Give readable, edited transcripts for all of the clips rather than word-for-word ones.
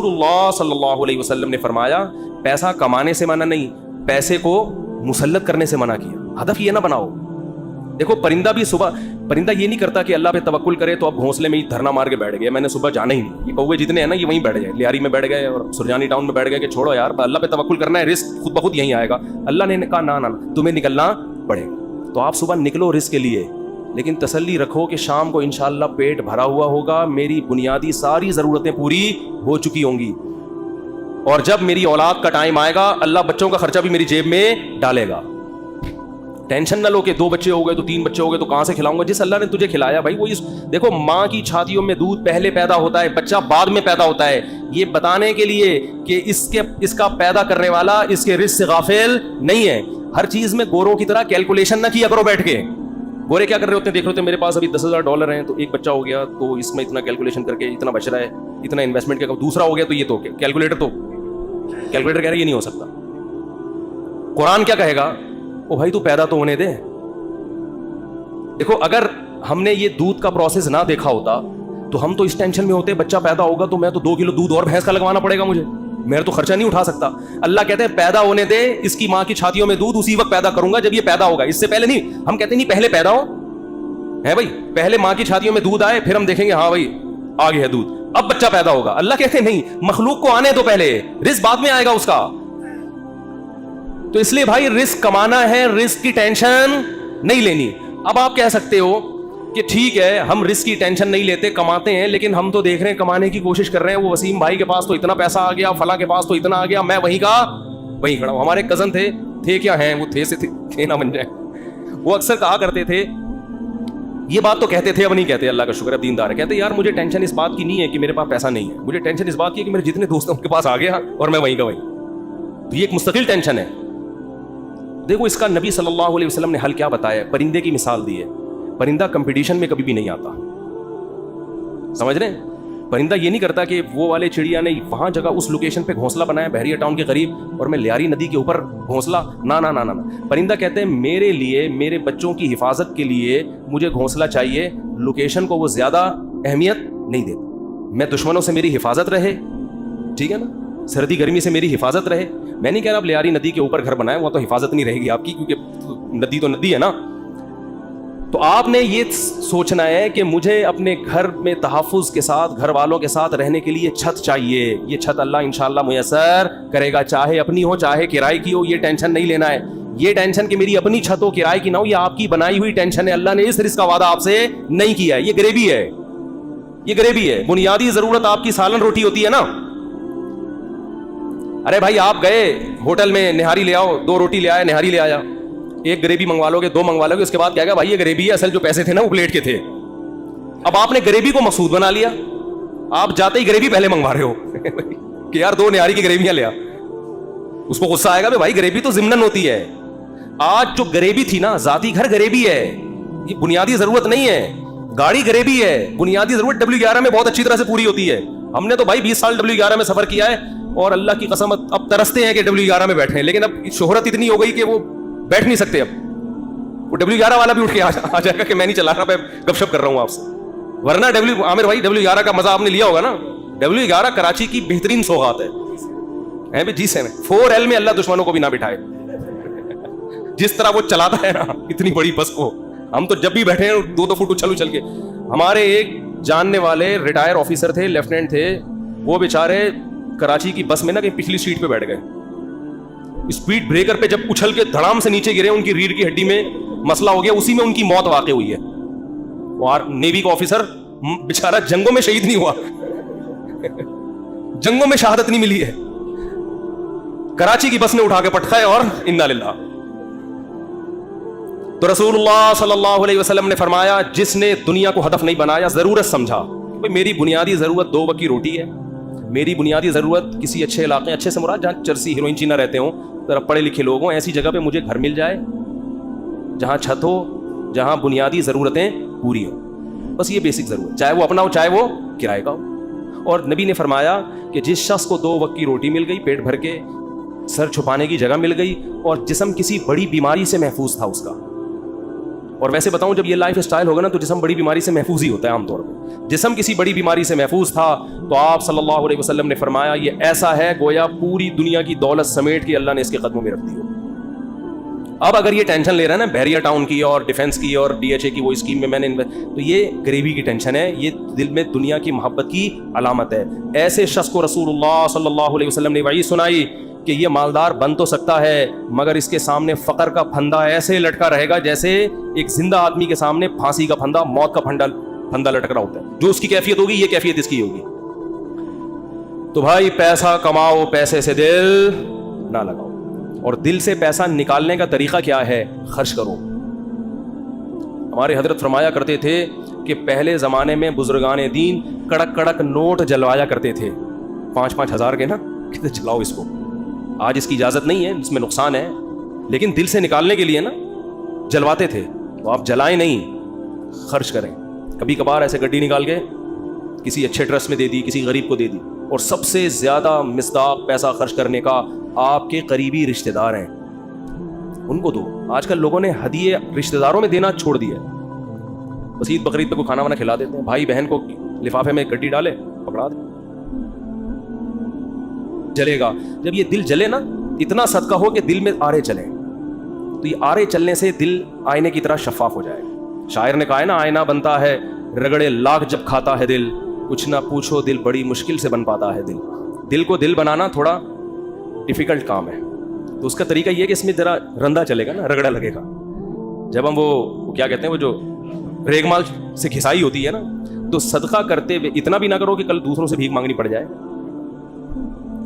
رسول اللہ صلی اللہ علیہ وسلم نے فرمایا پیسہ کمانے سے منع نہیں, پیسے کو مسلط کرنے سے منع کیا. ہدف یہ نہ بناؤ. دیکھو پرندہ بھی صبح, پرندہ یہ نہیں کرتا کہ اللہ پہ توکل کرے تو اب گھونسلے میں ہی دھرنا مار کے بیٹھ گیا, میں نے صبح جانا ہی نہیں. یہ کوے جتنے ہیں نا یہ وہیں بیٹھ گئے, لیاری میں بیٹھ گئے اور سرجانی ٹاؤن میں بیٹھ گئے کہ چھوڑو یار اللہ پہ توکل کرنا ہے, رزق خود بخود یہیں آئے گا. اللہ نے کہا نہ تمہیں نکلنا پڑے گا. تو آپ صبح نکلو رزق کے لیے, لیکن تسلی رکھو کہ شام کو انشاءاللہ پیٹ بھرا ہوا ہوگا, میری بنیادی ساری ضرورتیں پوری ہو چکی ہوں گی, اور جب میری اولاد کا ٹائم آئے گا اللہ بچوں کا خرچہ بھی میری جیب میں ڈالے گا. ٹینشن نہ لو کہ 2 بچے ہو گئے تو 3 بچے ہو گئے تو کہاں سے کھلاؤں گا. جس اللہ نے تجھے کھلایا بھائی وہ دیکھو ماں کی چھاتیوں میں دودھ پہلے پیدا ہوتا ہے, بچہ بعد میں پیدا ہوتا ہے, یہ بتانے کے لیے کہ اس کا پیدا کرنے والا اس کے رزق سے غافل نہیں ہے. ہر چیز میں گوروں کی طرح کیلکولیشن نہ کیا کرو بیٹھ کے. گورے کیا کر رہے ہوتے ہیں, دیکھ رہے ہوتے ہیں میرے پاس ابھی $10,000 ہیں تو ایک بچہ ہو گیا تو اس میں اتنا کیلکولیشن کر کے اتنا بچ رہا ہے, اتنا انویسٹمنٹ کیا, دوسرا ہو گیا تو یہ تو کیلکولیٹر کہہ رہا ہے یہ نہیں ہو سکتا. قرآن کیا کہے گا, او بھائی تو پیدا تو ہونے دے. دیکھو اگر ہم نے یہ دودھ کا پروسیس نہ دیکھا ہوتا تو ہم تو اس ٹینشن میں ہوتے بچہ پیدا ہوگا تو میں تو 2 کلو دودھ اور بھینس کا لگوانا پڑے گا مجھے, میں تو خرچہ نہیں اٹھا سکتا. اللہ کہتے ہیں پیدا ہونے دے, اس کی ماں کی چھاتیوں میں دودھ اسی وقت پیدا کروں گا جب یہ پیدا ہوگا, اس سے پہلے نہیں. ہم کہتے نہیں پہلے پیدا ہو ہے بھائی, پہلے ماں کی چھاتیوں میں دودھ آئے پھر ہم دیکھیں گے ہاں بھائی آ گیا ہے دودھ, اب بچہ پیدا ہوگا. اللہ کہتے ہیں نہیں, مخلوق کو آنے دو پہلے, رزق بعد میں آئے گا اس کا. تو اس لیے بھائی رزق کمانا ہے, رزق کی ٹینشن نہیں لینی. اب آپ کہہ سکتے ہو کہ ٹھیک ہے ہم رزق کی ٹینشن نہیں لیتے, کماتے ہیں, لیکن ہم تو دیکھ رہے ہیں کمانے کی کوشش کر رہے ہیں. وہ وسیم بھائی کے پاس تو اتنا پیسہ آ گیا, فلاں کے پاس تو اتنا آ گیا, میں وہیں کا وہیں کھڑا ہوں. ہمارے کزن تھے کیا ہیں, وہ تھے سے تھے نہ بن جائے. وہ اکثر کہا کرتے تھے, یہ بات تو کہتے تھے اب نہیں کہتے, اللہ کا شکر ہے دیندار ہے, کہتے یار مجھے ٹینشن اس بات کی نہیں ہے کہ میرے پاس پیسہ نہیں ہے, مجھے ٹینشن اس بات کی ہے کہ میرے جتنے دوست ہیں ان کے پاس آ گیا اور میں وہیں کا وہیں. تو یہ ایک مستقل ٹینشن ہے. دیکھو اس کا نبی صلی اللہ علیہ وسلم نے حل کیا بتایا, پرندے کی مثال دی ہے. پرندہ کمپٹیشن میں کبھی بھی نہیں آتا, سمجھ رہے ہیں. پرندہ یہ نہیں کرتا کہ وہ والے چڑیا نے وہاں جگہ اس لوکیشن پہ گھونسلہ بنایا بحریہ ٹاؤن کے قریب اور میں لیاری ندی کے اوپر گھونسلہ, نہ. پرندہ کہتے ہیں میرے لیے, میرے بچوں کی حفاظت کے لیے مجھے گھونسلہ چاہیے, لوکیشن کو وہ زیادہ اہمیت نہیں دیتا. میں دشمنوں سے میری حفاظت رہے, ٹھیک ہے نا, سردی گرمی سے میری حفاظت رہے. میں نہیں کہہ رہا آپ لیاری ندی کے اوپر گھر بنائیں, وہ تو حفاظت نہیں رہے گی آپ کی, کیونکہ ندی تو ندی ہے نا. تو آپ نے یہ سوچنا ہے کہ مجھے اپنے گھر میں تحفظ کے ساتھ, گھر والوں کے ساتھ رہنے کے لیے چھت چاہیے. یہ چھت اللہ انشاءاللہ میسر کرے گا, چاہے اپنی ہو چاہے کرائے کی ہو. یہ ٹینشن نہیں لینا ہے, یہ ٹینشن کہ میری اپنی چھت ہو کرائے کی نہ ہو, یہ آپ کی بنائی ہوئی ٹینشن ہے. اللہ نے اس رزق کا وعدہ آپ سے نہیں کیا ہے, یہ غریبی ہے, یہ غریبی ہے. بنیادی ضرورت آپ کی سالن روٹی ہوتی ہے نا. ارے بھائی آپ گئے ہوٹل میں, نہاری لے آؤ, 2 روٹی لے آیا, نہاری لے آیا, ایک گریبی منگوا لو گے, 2 منگوا لو گے, اس کے بعد کیا گا بھائی یہ گریبی ہے, اصل جو پیسے تھے نا وہ پلیٹ کے تھے. اب آپ نے گریبی کو مقصود بنا لیا, آپ جاتے ہی گریبی پہلے منگوا رہے ہو کہ یار 2 نہاری کی گریبیاں لیا. اس کو غصہ آئے گا بھائی گریبی تو ضمناً ہوتی ہے. آج جو گریبی تھی نا, ذاتی گھر گریبی ہے, یہ بنیادی ضرورت نہیں ہے. گاڑی گریبی ہے, بنیادی ضرورت W11 میں بہت اچھی طرح سے پوری ہوتی ہے. ہم نے تو بھائی 20 سال W11 میں سفر کیا ہے اور اللہ کی قسم اب ترستے ہیں کہ W11 میں بیٹھے ہیں, لیکن اب شہرت اتنی ہو گئی کہ وہ بیٹھ نہیں سکتے. اب وہ W11 والا بھی اٹھ کے آ جائے گا کہ میں نہیں چلا رہا, میں گپ شپ کر رہا ہوں آپ سے. ورنہ عامر بھائی W11 کا مزہ آپ نے لیا ہوگا نا. W11 کراچی کی بہترین سوغات ہے جی سے 4L میں اللہ دشمنوں کو بھی نہ بٹھائے. جس طرح وہ چلاتا ہے نا اتنی بڑی بس کو, ہم تو جب بھی بیٹھے ہیں 2 فٹ اچھل کے. ہمارے ایک جاننے والے ریٹائر آفیسر تھے, لیفٹیننٹ تھے, وہ بیچارے کراچی کی بس میں نا کہیں پچھلی سیٹ پہ بیٹھ گئے. اسپیڈ بریکر پہ جب اچھل کے دھڑام سے نیچے گرے, ان کی ریڑھ کی ہڈی میں مسئلہ ہو گیا, اسی میں ان کی موت واقع ہوئی ہے. اور نیوی کا آفیسر بیچارہ جنگوں میں شہید نہیں ہوا, جنگوں میں شہادت نہیں ملی ہے, کراچی کی بس نے اٹھا کے پٹکایا اور انا للہ. تو رسول اللہ صلی اللہ علیہ وسلم نے فرمایا جس نے دنیا کو ہدف نہیں بنایا, ضرورت سمجھا کہ میری بنیادی ضرورت 2 وقت کی روٹی ہے, میری بنیادی ضرورت کسی اچھے علاقے, اچھے سے مراد جہاں چرسی ہیروئن چینا رہتے ہوں, ذرا پڑھے لکھے لوگ ہوں, ایسی جگہ پہ مجھے گھر مل جائے جہاں چھت ہو, جہاں بنیادی ضرورتیں پوری ہوں. بس یہ بیسک ضرورت, چاہے وہ اپنا ہو چاہے وہ کرائے کا ہو. اور نبی نے فرمایا کہ جس شخص کو 2 وقت کی روٹی مل گئی, پیٹ بھر کے, سر چھپانے کی جگہ مل گئی, اور جسم کسی بڑی بیماری سے محفوظ تھا اس کا, اور ویسے بتاؤں جب یہ لائف اسٹائل ہوگا نا تو جسم بڑی بیماری سے محفوظ ہی ہوتا ہے عام طور پہ. جسم کسی بڑی بیماری سے محفوظ تھا تو آپ صلی اللہ علیہ وسلم نے فرمایا یہ ایسا ہے گویا پوری دنیا کی دولت سمیٹ کے اللہ نے اس کے قدموں میں رکھ دی ہو. اب اگر یہ ٹینشن لے رہا ہے نا بحریہ ٹاؤن کی اور ڈیفنس کی اور ڈی ایچ اے کی وہ اسکیم میں نے تو یہ غریبی کی ٹینشن ہے, یہ دل میں دنیا کی محبت کی علامت ہے. ایسے شخص کو رسول اللہ صلی اللہ علیہ وسلم نے وعید سنائی کہ یہ مالدار بن تو سکتا ہے مگر اس کے سامنے فقر کا پھندا ایسے لٹکا رہے گا جیسے ایک زندہ آدمی کے سامنے پھانسی کا پھندا, موت کا پھندا لٹک رہا ہوتا ہے. جو اس کی کیفیت ہوگی یہ کیفیت اس کی ہوگی. تو بھائی پیسہ کماؤ, پیسے سے دل نہ لگاؤ. اور دل سے پیسہ نکالنے کا طریقہ کیا ہے؟ خرچ کرو. ہمارے حضرت فرمایا کرتے تھے کہ پہلے زمانے میں بزرگان دین کڑک کڑک نوٹ جلوایا کرتے تھے 5-5 ہزار کے نا, کتنے جلاؤ اس کو. آج اس کی اجازت نہیں ہے, اس میں نقصان ہے, لیکن دل سے نکالنے کے لیے نا جلواتے تھے. تو آپ جلائیں نہیں, خرچ کریں. کبھی کبھار ایسے گڈی نکال کے کسی اچھے ٹرسٹ میں دے دی, کسی غریب کو دے دی. اور سب سے زیادہ مصداق پیسہ خرچ کرنے کا آپ کے قریبی رشتہ دار ہیں, ان کو دو. آج کل لوگوں نے ہدیے رشتہ داروں میں دینا چھوڑ دیا ہے. بس عید بقرعید پہ کوئی کھانا وانا کھلا دیتے ہیں, بھائی بہن کو لفافے میں گڈی ڈالے پکڑا دے. جلے گا جب یہ دل جلے نا, اتنا صدقہ ہو کہ دل میں آرے چلیں, تو یہ آرے چلنے سے دل آئینے کی طرح شفاف ہو جائے گا. شاعر نے کہا ہے نا آئینہ بنتا ہے رگڑے لاکھ جب کھاتا ہے دل, کچھ نہ پوچھو دل بڑی مشکل سے بن پاتا ہے دل. دل کو دل بنانا تھوڑا ڈیفیکلٹ کام ہے. تو اس کا طریقہ یہ کہ اس میں ذرا رندا چلے گا نا, رگڑا لگے گا. جب ہم وہ کیا کہتے ہیں وہ جو ریگ مال سے گھسائی ہوتی ہے نا, تو صدقہ کرتے ہوئے اتنا بھی نہ کرو کہ کل دوسروں سے بھیک مانگنی پڑ جائے,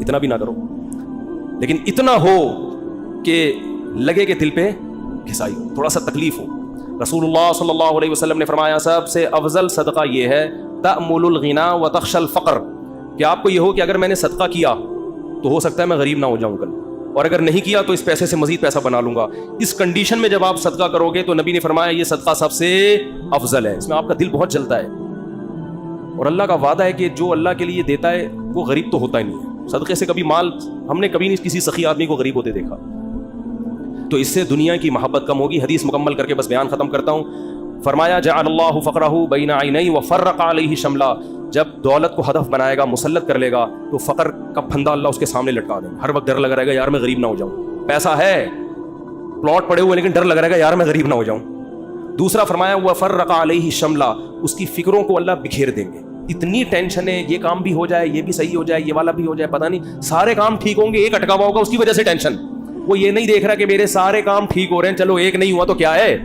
اتنا بھی نہ کرو, لیکن اتنا ہو کہ لگے کہ دل پہ گھسائی ہو, تھوڑا سا تکلیف ہو. رسول اللہ صلی اللہ علیہ وسلم نے فرمایا سب سے افضل صدقہ یہ ہے تأمل الغنا وتخشى الفقر, کہ آپ کو یہ ہو کہ اگر میں نے صدقہ کیا تو ہو سکتا ہے میں غریب نہ ہو جاؤں کل, اور اگر نہیں کیا تو اس پیسے سے مزید پیسہ بنا لوں گا. اس کنڈیشن میں جب آپ صدقہ کرو گے تو نبی نے فرمایا یہ صدقہ سب سے افضل ہے, اس میں آپ کا دل بہت جلتا ہے. اور اللہ کا وعدہ ہے کہ جو اللہ کے لیے دیتا ہے وہ غریب تو ہوتا ہی نہیں ہے. صدقے سے کبھی مال ہم نے کبھی نہیں کسی سخی آدمی کو غریب ہوتے دیکھا. تو اس سے دنیا کی محبت کم ہوگی. حدیث مکمل کر کے بس بیان ختم کرتا ہوں. فرمایا جعل اللہ فقرہ بین عینیہ وفرق علیہ شملا, جب دولت کو ہدف بنائے گا, مسلط کر لے گا, تو فقر کا پھندا اللہ اس کے سامنے لٹکا دے. ہر وقت ڈر لگا رہے گا یار میں غریب نہ ہو جاؤں. پیسہ ہے, پلاٹ پڑے ہوئے, لیکن ڈر لگا رہے گا یار میں غریب نہ ہو جاؤں. دوسرا فرمایا وفرق علیہ شملا, اس کی فکروں کو اللہ بکھیر دیں گے. اتنی ٹینشن ہے, یہ کام بھی ہو جائے, یہ بھی صحیح ہو جائے, یہ والا بھی ہو جائے, پتہ نہیں سارے کام ٹھیک ہوں گے, ایک اٹکا ہوا ہوگا اس کی وجہ سے ٹینشن. وہ یہ نہیں دیکھ رہا کہ میرے سارے کام ٹھیک ہو رہے ہیں, چلو ایک نہیں ہوا تو کیا ہے.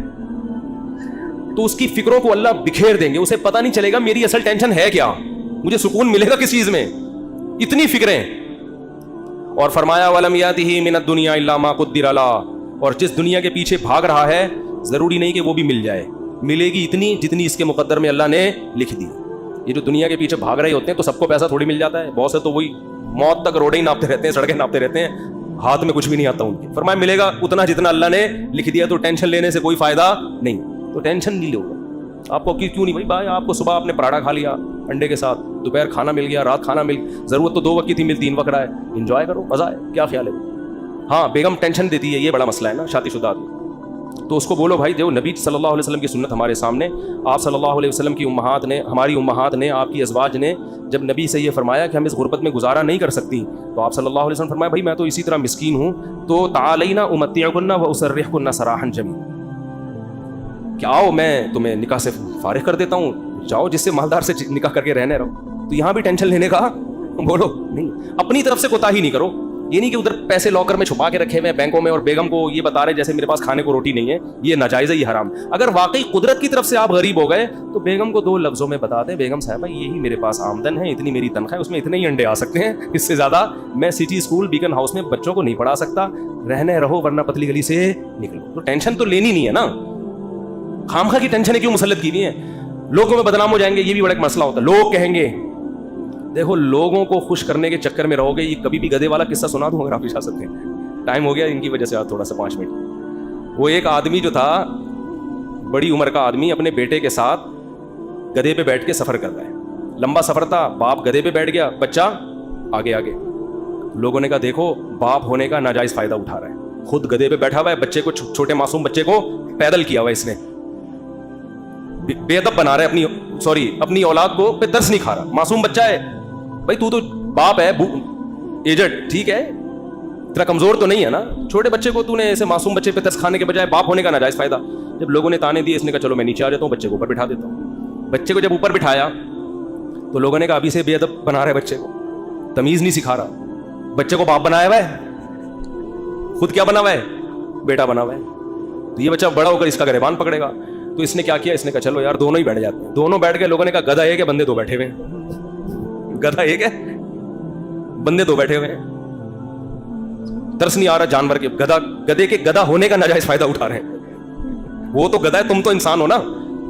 تو اس کی فکروں کو اللہ بکھیر دیں گے, اسے پتہ نہیں چلے گا میری اصل ٹینشن ہے کیا, مجھے سکون ملے گا کس چیز میں, اتنی فکریں. اور فرمایا وَلَمْ يَأْتِهِ مِنَ الدُّنْيَا إِلَّا مَا قُدِّرَ لَهُ, اور جس دنیا کے پیچھے بھاگ رہا ہے ضروری نہیں کہ وہ بھی مل جائے, ملے گی اتنی جتنی اس کے مقدر میں اللہ نے لکھ دی. یہ جو دنیا کے پیچھے بھاگ رہے ہوتے ہیں تو سب کو پیسہ تھوڑی مل جاتا ہے. بہت سے تو وہی موت تک روڈیں ہی ناپتے رہتے ہیں, سڑکیں ناپتے رہتے ہیں, ہاتھ میں کچھ بھی نہیں آتا ان کے. فرمایا ملے گا اتنا جتنا اللہ نے لکھ دیا, تو ٹینشن لینے سے کوئی فائدہ نہیں. تو ٹینشن نہیں لو. آپ کو کیوں نہیں بھائی آپ کو صبح آپ نے پراٹھا کھا لیا انڈے کے ساتھ, دوپہر کھانا مل گیا, رات کھانا مل, ضرورت تو 2 وقت کی تھی, مل 3 وقت رہا ہے, انجوائے کرو, مزہ ہے. کیا خیال ہے؟ ہاں بیگم ٹینشن دیتی ہے, یہ بڑا مسئلہ ہے نا شادی شدہ آدمی. تو اس کو بولو بھائی جو نبی صلی اللہ علیہ وسلم کی سنت ہمارے سامنے, آپ صلی اللہ علیہ وسلم کی امہات نے, ہماری امہات نے, آپ کی ازواج نے جب نبی سے یہ فرمایا کہ ہم اس غربت میں گزارا نہیں کر سکتی, تو آپ صلی اللہ علیہ وسلم فرمایا بھائی میں تو اسی طرح مسکین ہوں, تو تعالینا امتعکن واسرحکن سراحا جمیلا, کہ آؤ میں تمہیں نکاح سے فارغ کر دیتا ہوں, جاؤ جس سے مالدار سے نکاح کر کے رہنے رہو. تو یہاں بھی ٹینشن لینے کا بولو نہیں, اپنی طرف سے کوتاہی نہیں کرو. یہ نہیں کہ ادھر پیسے لاکر میں چھپا کے رکھے ہوئے بینکوں میں اور بیگم کو یہ بتا رہے جیسے میرے پاس کھانے کو روٹی نہیں ہے, یہ ناجائز ہے, یہ حرام. اگر واقعی قدرت کی طرف سے آپ غریب ہو گئے تو بیگم کو 2 لفظوں میں بتا دیں, بیگم صاحبہ یہی میرے پاس آمدن ہے, اتنی میری تنخواہ ہے, اس میں اتنے ہی انڈے آ سکتے ہیں, اس سے زیادہ میں سٹی اسکول بیکن ہاؤس میں بچوں کو نہیں پڑھا سکتا, رہنے رہو ورنہ پتلی گلی سے نکلو. تو ٹینشن تو لینی نہیں ہے نا, خامخواہ کی ٹینشن کیوں مسلط کی ہوئی ہیں. لوگوں میں بدنام ہو جائیں گے, یہ بھی بڑا ایک مسئلہ ہوتا ہے. لوگ کہیں گے, دیکھو لوگوں کو خوش کرنے کے چکر میں رہو گے. یہ کبھی بھی گدھے والا قصہ سنا دوں اگر آپ اشا سکتے ہیں, ٹائم ہو گیا ان کی وجہ سے تھوڑا سا 5 منٹ. وہ ایک آدمی جو تھا, بڑی عمر کا آدمی, اپنے بیٹے کے ساتھ گدھے پہ بیٹھ کے سفر کر رہا ہے. لمبا سفر تھا, باپ گدھے پہ بیٹھ گیا, بچہ آگے آگے. لوگوں نے کہا دیکھو باپ ہونے کا ناجائز فائدہ اٹھا رہا ہے, خود گدھے پہ بیٹھا ہوا ہے, بچے کو, چھوٹے معصوم بچے کو پیدل کیا ہوا اس نے, بے ادب بنا رہا ہے اپنی اولاد کو, پہ ترس نہیں کھا رہا. معصوم بچہ ہے بھائی, تو باپ ہے ایجڈ, ٹھیک ہے, اتنا کمزور تو نہیں ہے نا. چھوٹے بچے کو تو نے ایسے معصوم بچے پہ ترس کھانے کے بجائے باپ ہونے کا ناجائز فائدہ. جب لوگوں نے تانے دیے, اس نے کہا چلو میں نیچے آ جاتا ہوں, بچے کو اوپر بٹھا دیتا ہوں. بچے کو جب اوپر بٹھایا تو لوگوں نے کہا ابھی سے بے ادب بنا رہا ہے بچے کو, تمیز نہیں سکھا رہا. بچے کو باپ بنایا ہوا ہے, خود کیا بنا ہوا ہے, بیٹا بنا ہوا ہے. تو یہ بچہ بڑا ہو کر اس کا گریبان پکڑے گا. تو اس نے کیا کیا, اس نے کہا چلو یار دونوں ہی بیٹھ جاتے ہیں. دونوں بیٹھ گئے. لوگوں نے کہا گدھا ایک ہے, بندے دو بیٹھے ہوئے ہیں. گدھا ایک ہے, بندے دو بیٹھے ہوئے ہیں. ترس نہیں آ رہا جانور کے, گدھے کے گدھا ہونے کا ناجائز فائدہ اٹھا رہے ہیں. وہ تو گدھا ہے, تم تو انسان ہو نا.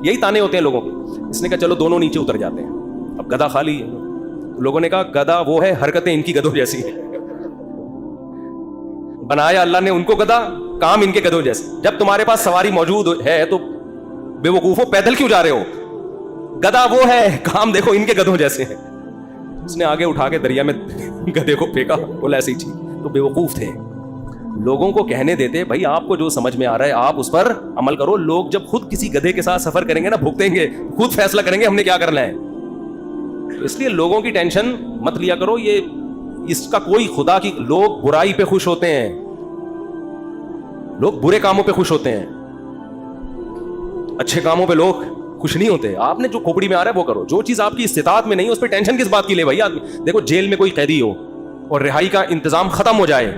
یہی تانے ہوتے ہیں لوگوں کے. اس نے کہا چلو دونوں نیچے اتر جاتے ہیں, اب گدھا خالی ہے. لوگوں نے کہا گدھا وہ ہے, حرکتیں ان کی گدھوں جیسی ہیں. بنایا اللہ نے ان کو گدھا, کام ان کے گدھوں جیسے. جب تمہارے پاس سواری موجود ہے تو بے وقوفو پیدل کیوں جا رہے ہو؟ گدھا وہ ہے, کام دیکھو ان کے گدھوں جیسے ہیں. اس نے آگے اٹھا کے دریا میں گدھے کو پھینکا, بولا ایسی چیز. تو بے وقوف تھے. لوگوں کو کہنے دیتے بھائی آپ کو جو سمجھ میں آ رہا ہے آپ اس پر عمل کرو. لوگ جب خود کسی گدھے کے ساتھ سفر کریں گے نا, بھگتیں گے, خود فیصلہ کریں گے ہم نے کیا کرنا ہے. اس لیے لوگوں کی ٹینشن مت لیا کرو. یہ اس کا کوئی خدا کی, لوگ برائی پہ خوش ہوتے ہیں, لوگ برے کاموں پہ خوش ہوتے ہیں, اچھے کاموں پہ لوگ خوش نہیں ہوتے. آپ نے جو کھوپڑی میں آ رہا ہے وہ کرو. جو چیز آپ کی استطاعت میں نہیں ہے اس پہ ٹینشن کس بات کی لے بھائی آدمی. دیکھو جیل میں کوئی قیدی ہو اور رہائی کا انتظام ختم ہو جائے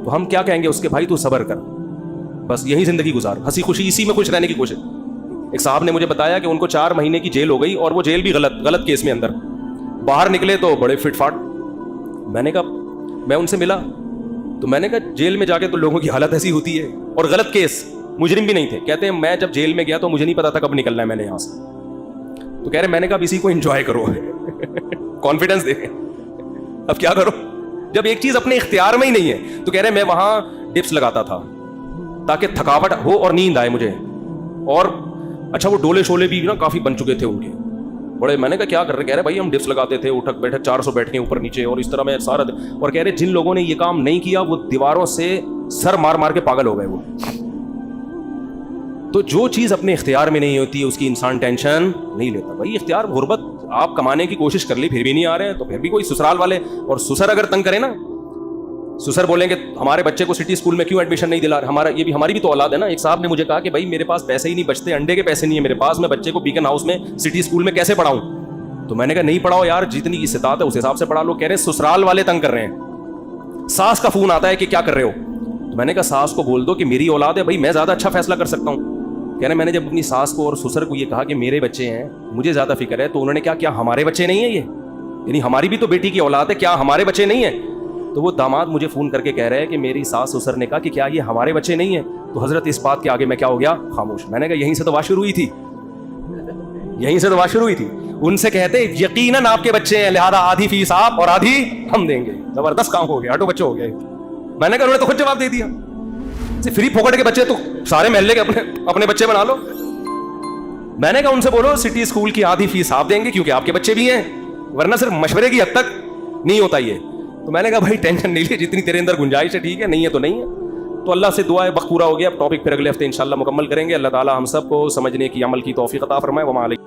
تو ہم کیا کہیں گے اس کے, بھائی تو صبر کر, بس یہی زندگی گزار, ہنسی خوشی اسی میں خوش رہنے کی کوشش. ایک صاحب نے مجھے بتایا کہ ان کو 4 مہینے کی جیل ہو گئی, اور وہ جیل بھی غلط کیس میں اندر. باہر نکلے تو بڑے فٹ فاٹ. میں نے کہا, میں ان سے ملا تو میں نے کہا جیل میں جا کے تو لوگوں کی حالت ایسی ہوتی ہے, اور غلط کیس, مجرم بھی نہیں تھے. کہتے ہیں میں جب جیل میں گیا تو مجھے نہیں پتا تھا کب نکلنا ہے میں نے یہاں سے. تو کہہ رہے میں نے کہا اب اسی کو انجوائے کرو, کانفیڈنس دیکھیں. اب کیا کرو جب ایک چیز اپنے اختیار میں ہی نہیں ہے. تو کہہ رہے میں وہاں ڈپس لگاتا تھا تاکہ تھکاوٹ ہو اور نیند آئے مجھے. اور اچھا وہ ڈولے شولے بھی نا کافی بن چکے تھے ان کے بڑے. میں نے کہا کیا کر رہے, کہہ رہے بھائی ہم ڈپس لگاتے تھے, اٹھک بیٹھک 400 بیٹھیں اوپر نیچے, اور اس طرح میں سارا. اور کہہ رہے جن لوگوں نے یہ کام نہیں کیا وہ دیواروں سے سر مار مار کے پاگل ہو گئے وہ. تو جو چیز اپنے اختیار میں نہیں ہوتی اس کی انسان ٹینشن نہیں لیتا. بھائی اختیار, غربت آپ کمانے کی کوشش کر لی پھر بھی نہیں آ رہے ہیں تو پھر بھی کوئی سسرال والے, اور سسر اگر تنگ کرے نا, سسر بولیں گے ہمارے بچے کو سٹی اسکول میں کیوں ایڈمیشن نہیں دلا, ہماری بھی تو اولاد ہے نا. ایک صاحب نے مجھے کہا کہ بھائی میرے پاس پیسے ہی نہیں بچتے, انڈے کے پیسے نہیں ہے میرے پاس, میں بچے کو بیکن ہاؤس میں سٹی اسکول میں کیسے پڑھاؤں. تو میں نے کہا نہیں پڑھاؤ یار, جتنی استطاعت ہے اس حساب سے پڑھا لو. کہہ رہے سسرال والے تنگ کر رہے ہیں, ساس کا فون آتا ہے کہ کیا کر رہے ہو. تو میں نے کہا ساس کو بول دو کہ میری اولاد ہے بھائی, میں زیادہ اچھا فیصلہ کر سکتا ہوں. کہہ رہے میں نے جب اپنی ساس کو اور سسر کو یہ کہا کہ میرے بچے ہیں, مجھے زیادہ فکر ہے, تو انہوں نے کیا ہمارے بچے نہیں ہیں یہ, یعنی ہماری بھی تو بیٹی کی اولاد ہے, کیا ہمارے بچے نہیں ہیں. تو وہ داماد مجھے فون کر کے کہہ رہے ہیں کہ میری ساس سسر نے کہا کہ کیا یہ ہمارے بچے نہیں ہیں. تو حضرت اس بات کے آگے میں کیا ہو گیا, خاموش. میں نے کہا یہیں سے تو بات شروع ہوئی تھی, یہیں سے تو بات شروع ہوئی تھی. ان سے کہتے یقیناً آپ کے بچے ہیں, لہذا آدھی فیس آپ اور آدھی ہم دیں گے. زبردست کام ہو گیا, ہٹو بچے ہو گئے. میں نے کہا انہوں نے تو خود جواب دے دیا, فری پھوکٹ کے بچے تو سارے محلے کے اپنے بچے بنا لو. میں نے کہا ان سے بولو سٹی اسکول کی آدھی فیس آپ دیں گے کیونکہ آپ کے بچے بھی ہیں, ورنہ صرف مشورے کی حد تک نہیں ہوتا یہ. تو میں نے کہا بھائی ٹینشن نہیں لی, جتنی تیرے اندر گنجائش ہے ٹھیک ہے, نہیں ہے تو نہیں ہے. تو اللہ سے دعا ہے وقت پورا ہو گیا. اب ٹاپک پھر اگلے ہفتے انشاءاللہ مکمل کریں گے. اللہ تعالی ہم سب کو سمجھنے کی, عمل کی توفیق عطا فرمائے. وما علیکم.